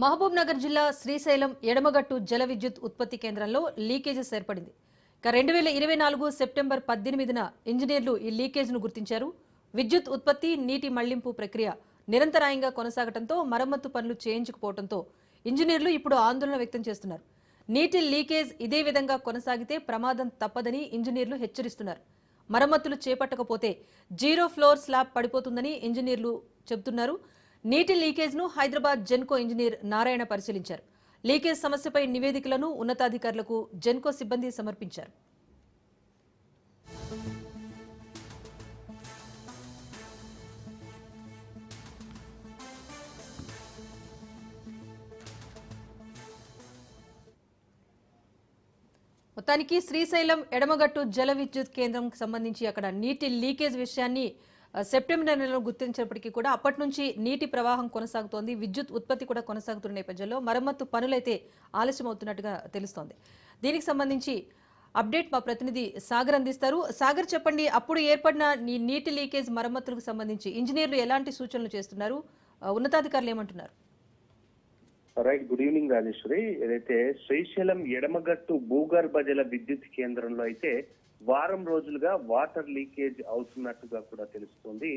మహబూబ్ నగర్ జిల్లా శ్రీశైలం ఎడమగట్టు జల విద్యుత్ ఉత్పత్తి కేంద్రంలో లీకేజెస్ ఏర్పడింది. 2024 సెప్టెంబర్ 18న ఇంజనీర్లు ఈ లీకేజ్ను గుర్తించారు. విద్యుత్ ఉత్పత్తి నీటి మళ్లింపు ప్రక్రియ నిరంతరాయంగా కొనసాగడంతో మరమ్మతు పనులు చేయించకపోవడంతో ఇంజనీర్లు ఇప్పుడు ఆందోళన వ్యక్తం చేస్తున్నారు. నీటి లీకేజ్ ఇదే విధంగా కొనసాగితే ప్రమాదం తప్పదని ఇంజనీర్లు హెచ్చరిస్తున్నారు. మరమ్మతులు చేపట్టకపోతే జీరో ఫ్లోర్ స్లాబ్ పడిపోతుందని ఇంజనీర్లు చెబుతున్నారు. నీటి లీకేజ్ను హైదరాబాద్ జెన్కో ఇంజనీర్ నారాయణ పరిశీలించారు. లీకేజ్ సమస్యపై నివేదికలను ఉన్నతాధికారులకు జెన్కో సిబ్బంది సమర్పించారు. మొత్తానికి శ్రీశైలం ఎడమగట్టు జల విద్యుత్ కేంద్రంకి సంబంధించి అక్కడ నీటి లీకేజ్ విషయాన్ని సెప్టెంబర్ నెలలో గుర్తించినప్పటికీ కూడా అప్పటి నుంచి నీటి ప్రవాహం కొనసాగుతోంది. విద్యుత్ ఉత్పత్తి కూడా కొనసాగుతున్న నేపథ్యంలో మరమ్మతు పనులైతే ఆలస్యం అవుతున్నట్టుగా తెలుస్తోంది. దీనికి సంబంధించి అప్డేట్ మా ప్రతినిధి సాగర్ అందిస్తారు. సాగర్, చెప్పండి, అప్పుడు ఏర్పడిన నీటి లీకేజ్ మరమ్మతులకు సంబంధించి ఇంజనీర్లు ఎలాంటి సూచనలు చేస్తున్నారు, ఉన్నతాధికారులు ఏమంటున్నారు? Right, good evening Rajeshwari. ఏదైతే శ్రీశైలం ఎడమగట్టు భూగర్భ జల విద్యుత్ కేంద్రంలో అయితే వారం రోజులుగా వాటర్ లీకేజ్ అవుతున్నట్టుగా కూడా తెలుస్తుంది.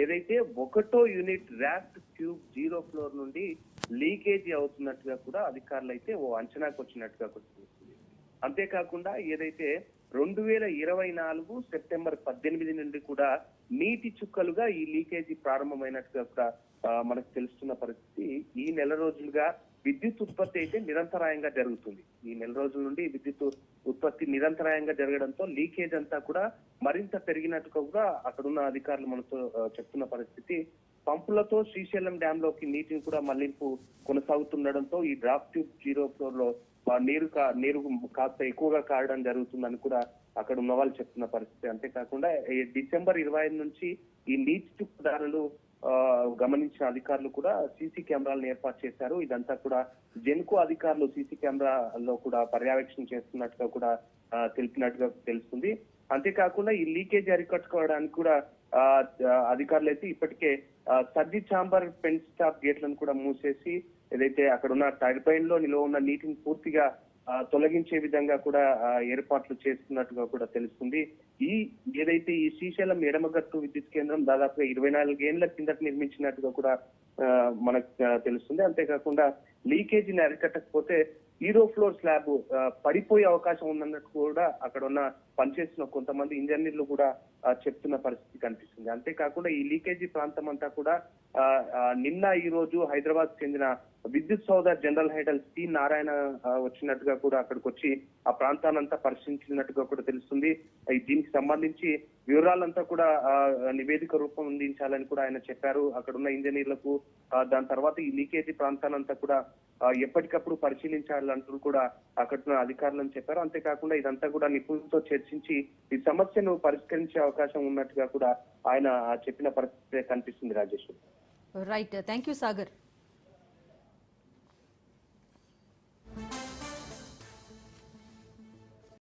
ఏదైతే 1వ యూనిట్ ర్యాఫ్ట్ ట్యూబ్ 0 ఫ్లోర్ నుండి లీకేజీ అవుతున్నట్టుగా కూడా అధికారులు అయితే ఓ అంచనాకు వచ్చినట్టుగా కూడా తెలుస్తుంది. అంతేకాకుండా ఏదైతే 2024 సెప్టెంబర్ 18 నుండి కూడా నీటి చుక్కలుగా ఈ లీకేజీ ప్రారంభమైనట్టుగా కూడా మనకు తెలుస్తున్న పరిస్థితి. ఈ నెల రోజులుగా విద్యుత్ ఉత్పత్తి అయితే నిరంతరాయంగా జరుగుతుంది. ఈ నెల రోజుల నుండి విద్యుత్ ఉత్పత్తి నిరంతరాయంగా జరగడంతో లీకేజ్ అంతా కూడా మరింత పెరిగినట్టుగా కూడా అక్కడున్న అధికారులు మనతో చెప్తున్న పరిస్థితి. పంపులతో శ్రీశైలం డ్యామ్ లోకి నీటిని కూడా మళ్లింపు కొనసాగుతుండడంతో ఈ డ్రాప్ ట్యూబ్ 0 ఫ్లోర్ లో నీరు కాస్త ఎక్కువగా కారడం జరుగుతుందని కూడా అక్కడ ఉన్న వాళ్ళు చెప్తున్న పరిస్థితి. అంతేకాకుండా డిసెంబర్ 25 నుంచి ఈ నీటి చుక్కదారులు గమనించిన అధికారులు కూడా సీసీ కెమెరాలను ఏర్పాటు చేశారు. ఇదంతా కూడా జెన్కో అధికారులు సీసీ కెమెరాలో కూడా పర్యవేక్షణ చేస్తున్నట్టుగా కూడా తెలిపినట్టుగా తెలుస్తుంది. అంతేకాకుండా ఈ లీకేజ్ అరికట్టుకోవడానికి కూడా అధికారులు అయితే ఇప్పటికే సర్జీ చాంబర్ పెన్ స్టాప్ గేట్లను కూడా మూసేసి ఏదైతే అక్కడ ఉన్న టర్బైన్ లో నిల్వ ఉన్న నీటిని పూర్తిగా తొలగించే విధంగా కూడా ఏర్పాట్లు చేస్తున్నట్టుగా కూడా తెలుస్తుంది. ఏదైతే ఈ శ్రీశైలం ఎడమగట్టు విద్యుత్ కేంద్రం దాదాపుగా 24 ఏళ్ల కిందట నిర్మించినట్టుగా కూడా మనకు తెలుస్తుంది. అంతేకాకుండా లీకేజీని అరికట్టకపోతే 0 ఫ్లోర్ స్లాబ్ పడిపోయే అవకాశం ఉందన్నట్టు కూడా అక్కడ ఉన్న పనిచేస్తున్న కొంతమంది ఇంజనీర్లు కూడా చెప్తున్న పరిస్థితి కనిపిస్తుంది. అంతేకాకుండా ఈ లీకేజీ ప్రాంతం అంతా కూడా నిన్న ఈ రోజు హైదరాబాద్ చెందిన విద్యుత్ సోదర్ జనరల్ హైడల్ సి నారాయణ వచ్చినట్టుగా కూడా అక్కడికి వచ్చి ఆ ప్రాంతానంతా పరిశీలించినట్టుగా కూడా తెలుస్తుంది. దీనికి సంబంధించి వివరాలంతా కూడా నివేదిక రూపొందించాలని కూడా ఆయన చెప్పారు అక్కడ ఉన్న ఇంజనీర్లకు. దాని తర్వాత ఈ లీకేజీ ప్రాంతానంతా కూడా ఎప్పటికప్పుడు పరిశీలించాలంటూ కూడా అక్కడ అధికారులను చెప్పారు. అంతేకాకుండా ఇదంతా కూడా నిపుణులతో చర్చించి ఈ సమస్యను పరిష్కరించే అవకాశం ఉన్నట్టుగా కూడా ఆయన చెప్పిన పరిస్థితి కనిపిస్తుంది. Rajesh, right, thank you Sagar.